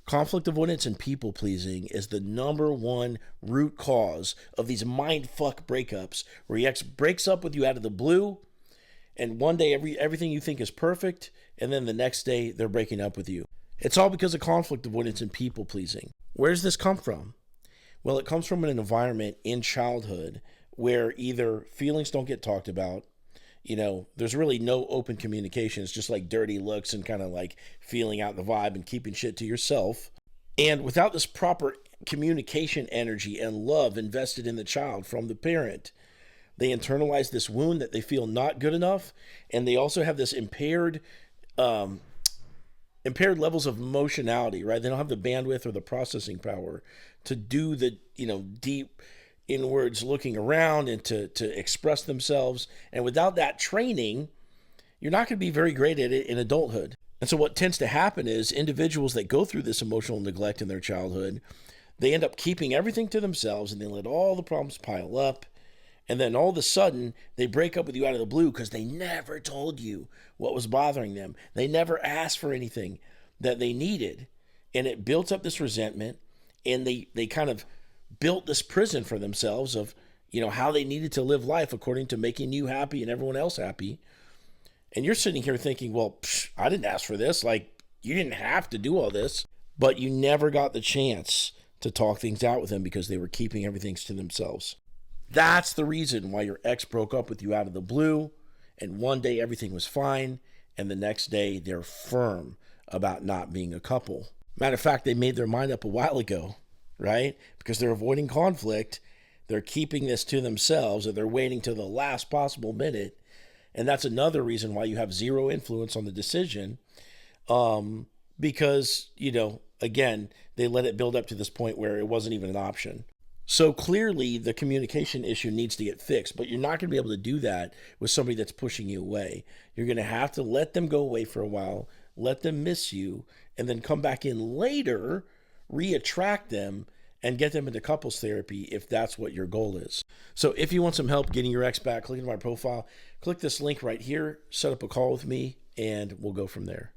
Conflict avoidance and people pleasing is the number one root cause of these mind fuck breakups where your ex breaks up with you out of the blue, and one day everything you think is perfect, and then the next day they're breaking up with you. It's all because of conflict avoidance and people pleasing. Where does this come from? Well, it comes from an environment in childhood where either feelings don't get talked about, there's really no open communication. It's just like dirty looks and kind of like feeling out the vibe and keeping shit to yourself. And without this proper communication energy and love invested in the child from the parent, they internalize this wound that they feel not good enough. And they also have this impaired levels of emotionality, right? They don't have the bandwidth or the processing power to do the, deep inwards looking around and to express themselves. And without that training, you're not going to be very great at it in adulthood. And so what tends to happen is individuals that go through this emotional neglect in their childhood, they end up keeping everything to themselves and they let all the problems pile up. And then all of a sudden, they break up with you out of the blue because they never told you what was bothering them. They never asked for anything that they needed. And it built up this resentment, and they kind of built this prison for themselves of, how they needed to live life according to making you happy and everyone else happy. And you're sitting here thinking, well, I didn't ask for this. Like, you didn't have to do all this. But you never got the chance to talk things out with them because they were keeping everything to themselves. That's the reason why your ex broke up with you out of the blue, and one day everything was fine, and the next day they're firm about not being a couple. Matter of fact, they made their mind up a while ago, right? Because they're avoiding conflict, they're keeping this to themselves, or they're waiting till the last possible minute, and that's another reason why you have zero influence on the decision, because, again, they let it build up to this point where it wasn't even an option. So clearly the communication issue needs to get fixed, but you're not going to be able to do that with somebody that's pushing you away. You're going to have to let them go away for a while, let them miss you, and then come back in later, reattract them, and get them into couples therapy if that's what your goal is. So if you want some help getting your ex back, click into my profile, click this link right here, set up a call with me, and we'll go from there.